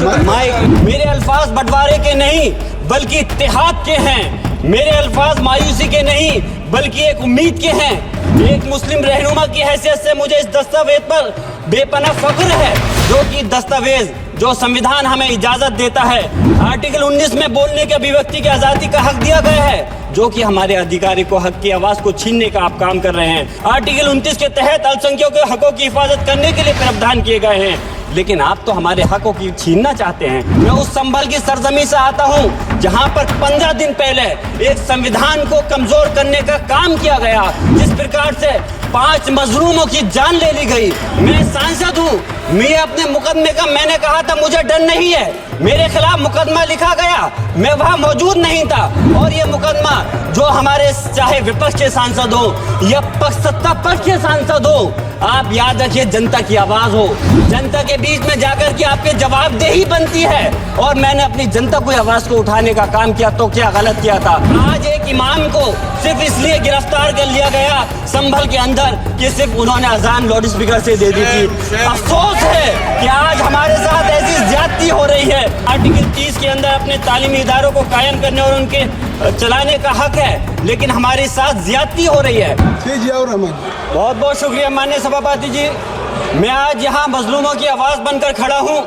मेरे अल्फाज बंटवारे के नहीं बल्कि इत्तेहाद के हैं। मेरे अल्फाज मायूसी के नहीं बल्कि एक उम्मीद के हैं। एक मुस्लिम रहनुमा की हैसियत से मुझे इस दस्तावेज पर बेपनाह फख्र है, जो कि दस्तावेज जो संविधान हमें इजाजत देता है। आर्टिकल 19 में बोलने के अभिव्यक्ति की आज़ादी का हक दिया गया है, जो कि हमारे अधिकारी को हक की आवाज को छीनने का आप काम कर रहे हैं। आर्टिकल 29 के तहत अल्पसंख्यकों के हकों की हिफाजत करने के लिए प्रावधान किए गए हैं, लेकिन आप तो हमारे हकों की छीनना चाहते हैं। मैं उस संभल की सरजमी से आता हूँ जहाँ पर 15 दिन पहले एक संविधान को कमजोर करने का काम किया गया, जिस प्रकार से 5 मजलूमों की जान ले ली गई। मैं सांसद हूँ, मैं अपने मुकदमे का मैंने कहा था मुझे डर नहीं है। मेरे खिलाफ मुकदमा लिखा गया, मैं वहाँ मौजूद नहीं था। और ये मुकदमा जो हमारे चाहे विपक्ष के सांसद हो या सत्ता पक्ष के सांसद हो, आप याद रखिए जनता की आवाज हो, जनता के बीच में जाकर के आपके जवाबदेही बनती है। और मैंने अपनी जनता को आवाज को उठाने का काम किया तो क्या गलत किया था? आज एक इमाम को सिर्फ इसलिए गिरफ्तार कर लिया गया संभल के अंदर कि सिर्फ उन्होंने अजान लाउड स्पीकर से दे दी थी। अफसोस है कि आज हमारे साथ ऐसी ज्यादती हो रही है। आर्टिकल 30 के अंदर अपने तालीमी इदारों को कायम करने और उनके चलाने का हक है, लेकिन हमारे साथ ज्यादती हो रही है। बहुत बहुत शुक्रिया माननीय सभापति जी। मैं आज यहाँ मजलूमों की आवाज बनकर खड़ा हूँ।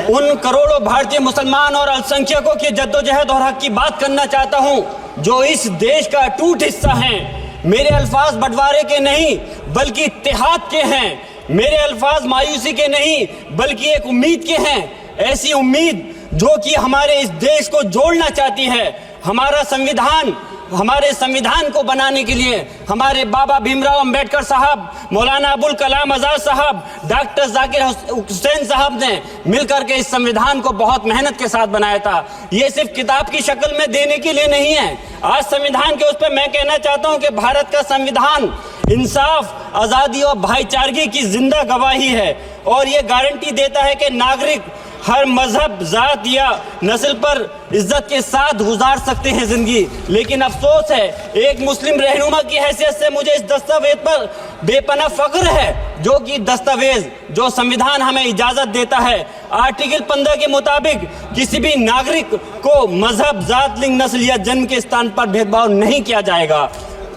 उन करोड़ों भारतीय मुसलमान और अल्पसंख्यकों की जद्दोजहद और हक की बात करना चाहता हूँ, जो इस देश का अटूट हिस्सा हैं। मेरे अल्फाज बंटवारे के नहीं बल्कि इत्तेहाद के हैं। मेरे अल्फाज मायूसी के नहीं बल्कि एक उम्मीद के हैं। ऐसी उम्मीद जो कि हमारे इस देश को जोड़ना चाहती है। हमारे संविधान को बनाने के लिए हमारे बाबा भीमराव अंबेडकर साहब, मौलाना अबुल कलाम आजाद साहब, डॉक्टर जाकिर हुसैन साहब ने मिलकर के इस संविधान को बहुत मेहनत के साथ बनाया था। ये सिर्फ किताब की शक्ल में देने के लिए नहीं है। आज संविधान के उस पर मैं कहना चाहता हूं कि भारत का संविधान इंसाफ, आजादी और भाईचारगी की जिंदा गवाही है, और ये गारंटी देता है कि नागरिक हर मजहब, जात या नस्ल पर इज्जत के साथ गुजार सकते हैं जिंदगी। लेकिन अफसोस है, एक मुस्लिम रहनुमा की हैसियत से मुझे इस दस्तावेज पर बेपनाह फख्र है, जो कि दस्तावेज जो संविधान हमें इजाजत देता है। आर्टिकल 15 के मुताबिक किसी भी नागरिक को मजहब, जात, लिंग, नस्ल या जन्म के स्थान पर भेदभाव नहीं किया जाएगा।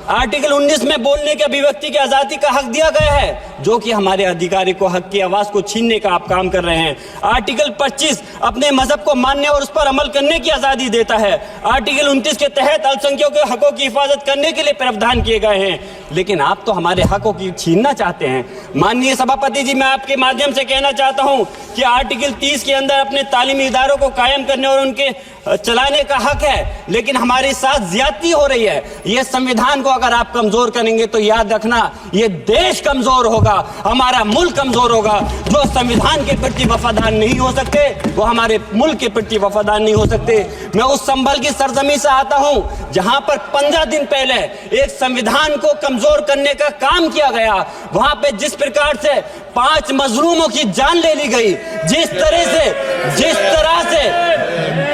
आर्टिकल 19 में बोलने के अभिव्यक्ति की आज़ादी का हक दिया गया है, जो कि हमारे अधिकारी को हक की आवाज को छीनने का आप काम कर रहे हैं। आर्टिकल 25 अपने मजहब को मानने और उस पर अमल करने की आज़ादी देता है। आर्टिकल 29 के तहत अल्पसंख्यकों के हकों की हिफाजत करने के लिए प्रावधान किए गए हैं, लेकिन आप तो हमारे हकों की छीनना चाहते हैं। माननीय सभापति जी, मैं आपके माध्यम से कहना चाहता हूं कि आर्टिकल 30 के अंदर अपने तालीमी इदारों को कायम करने और उनके चलाने का हक है, लेकिन हमारे साथ ज्यादती हो रही है। ये संविधान को अगर आप कमजोर करेंगे तो याद रखना, ये देश कमजोर होगा, हमारा मुल्क कमजोर होगा। जो संविधान के प्रति वफादार नहीं हो सकते वो हमारे मुल्क के प्रति वफादार नहीं हो सकते। मैं उस संभल की सरजमी से आता हूं जहां पर 15 दिन पहले एक संविधान को कमजोर करने का काम किया गया। वहां पे जिस प्रकार से 5 मजलूमों की जान ले ली गई, जिस तरह से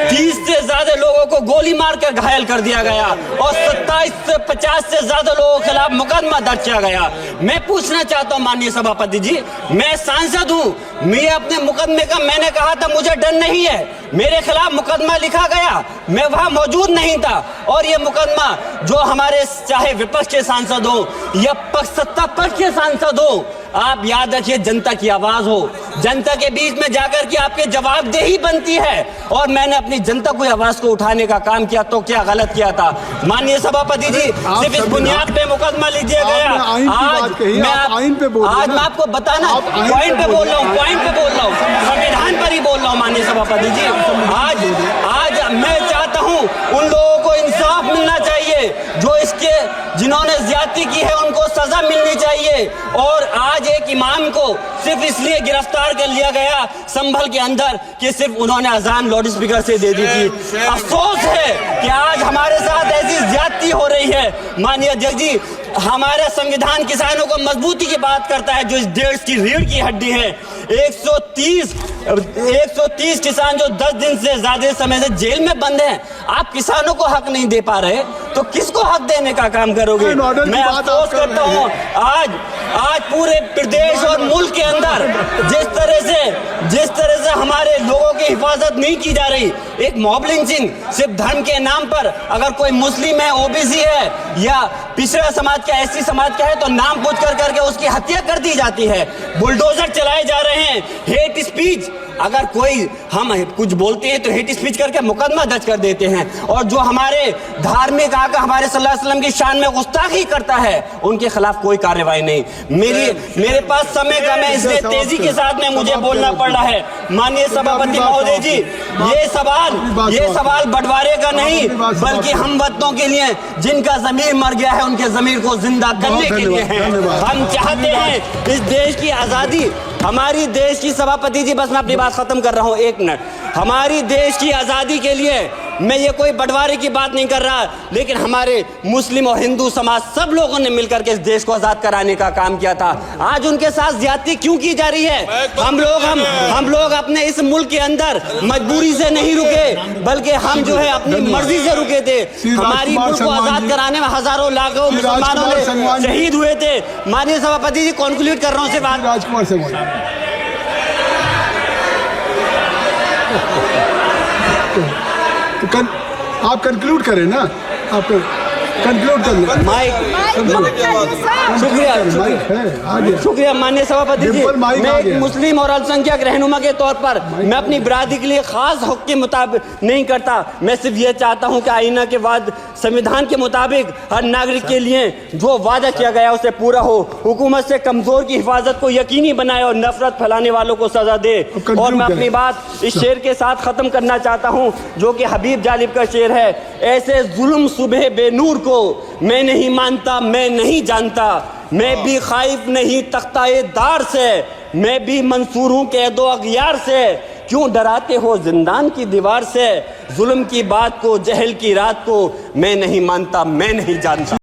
30 से ज्यादा लोगों को गोली मारकर घायल कर दिया गया और 27 से 50 से ज्यादा लोगों के खिलाफ मुकदमा दर्ज किया गया। मैं पूछना चाहता हूं माननीय सभापति जी, मैं सांसद हूं, मैं अपने मुकदमे का मैंने कहा था मुझे डर नहीं है। मेरे खिलाफ मुकदमा लिखा गया, मैं वहां मौजूद नहीं था। और ये मुकदमा जो हमारे चाहे विपक्ष के सांसद हो या सत्ता पक्ष के सांसद हो, आप याद रखिए जनता की आवाज हो, जनता के बीच में जाकर के आपके जवाबदेही बनती है। और मैंने अपनी जनता को आवाज को उठाने का काम किया तो क्या गलत किया था? माननीय सभापति जी, सिर्फ इस बुनियाद पे मुकदमा लीजिए गया। आज मैं आपको बताना पॉइंट पे बोल रहा हूँ, संविधान पर ही बोल रहा हूँ माननीय सभापति जी। आज मैं चाहता हूँ उन लोगों को इंसाफ मिलना चाहिए, जो जिन्होंने ज्यादती की है उनको सजा मिलनी चाहिए। और आज एक इमाम को सिर्फ इसलिए गिरफ्तार कर लिया गया संभल के अंदर कि सिर्फ उन्होंने अजान लाउड स्पीकर से दे दी थी। अफसोस है कि आज हमारे साथ ऐसी ज्यादती हो रही है। माननीय अध्यक्ष जी, हमारा संविधान किसानों को मजबूती की बात करता है, जो इस देश की रीढ़ की हड्डी है। 130 किसान जो 10 दिन से ज्यादा समय से जेल में बंद हैं, आप किसानों को हक नहीं दे पा रहे तो किसको हक देने का काम करोगे? मैं अफसोस करता हूँ आज पूरे प्रदेश और मुल्क के अंदर जिस तरह से हमारे लोगों की हिफाजत नहीं की जा रही। एक मॉब लिंचिंग सिर्फ धर्म के नाम पर, अगर कोई मुस्लिम है, ओबीसी है या पिछड़ा समाज का, एससी समाज का है तो नाम पूछ कर करके उसकी हत्या कर दी जाती है। बुलडोजर चलाए जा रहे हैं। हेट स्पीच, अगर कोई हम कुछ बोलते हैं तो हेट स्पीच करके मुकदमा दर्ज कर देते हैं। और जो हमारे धार्मिक आका हमारे सल्लल्लाहु अलैहि वसल्लम की शान में गुस्ताखी करता है उनके खिलाफ कोई कार्रवाई नहीं। मेरे पास समय कम है, इसलिए तेजी के साथ में मुझे बोलना पड़ रहा है। माननीय सभापति महोदय जी, ये सवाल बंटवारे का नहीं बल्कि हम वतनों के लिए जिनका जमीर मर गया है उनके जमीर को जिंदा करने के लिए है। हम चाहते हैं इस देश की आजादी, हमारी देश की, सभापति जी बस मैं अपनी बात खत्म कर रहा हूं, 1 मिनट। हमारी देश की आजादी के लिए मैं ये कोई बंटवारे की बात नहीं कर रहा, लेकिन हमारे मुस्लिम और हिंदू समाज सब लोगों ने मिलकर के इस देश को आजाद कराने का काम किया था। आज उनके साथ ज्यादती क्यों की जा रही है? हम लोग अपने इस मुल्क के अंदर मजबूरी से नहीं रुके, बल्कि हम जो है अपनी मर्जी से रुके थे। हमारी मुल्क को आजाद कराने में हजारों लाखों मुसलमानों ने शहीद हुए थे। माननीय सभापति जी, कंक्लूड कर रहा हूँ सिर्फ राजकुमार से आप कंक्लूड करें ना, आप कंक्लूड कर लें। शुक्रिया माननीय सभापति जी। मैं एक मुस्लिम और अल्पसंख्यक रहनुमा के तौर पर मैं अपनी बिरादरी के लिए खास हक के मुताबिक नहीं करता। मैं सिर्फ ये चाहता हूँ कि आईना के बाद संविधान के मुताबिक हर नागरिक के लिए जो वादा किया गया उसे पूरा हो, हुकूमत से कमजोर की हिफाजत को यकीनी बनाए और नफरत फैलाने वालों को सजा दे। और मैं अपनी बात इस शेर के साथ खत्म करना चाहता हूँ जो कि हबीब जालिब का शेर है। ऐसे जुल्म सुबह बेनूर को मैं नहीं मानता, मैं नहीं जानता, मैं भी खाइफ नहीं तख्ताए दार से, मैं भी मंसूर हूँ कैदो अगयार से। क्यों डराते हो जिंदान की दीवार से? जुल्म की बात को, जहल की रात को मैं नहीं मानता, मैं नहीं जानता।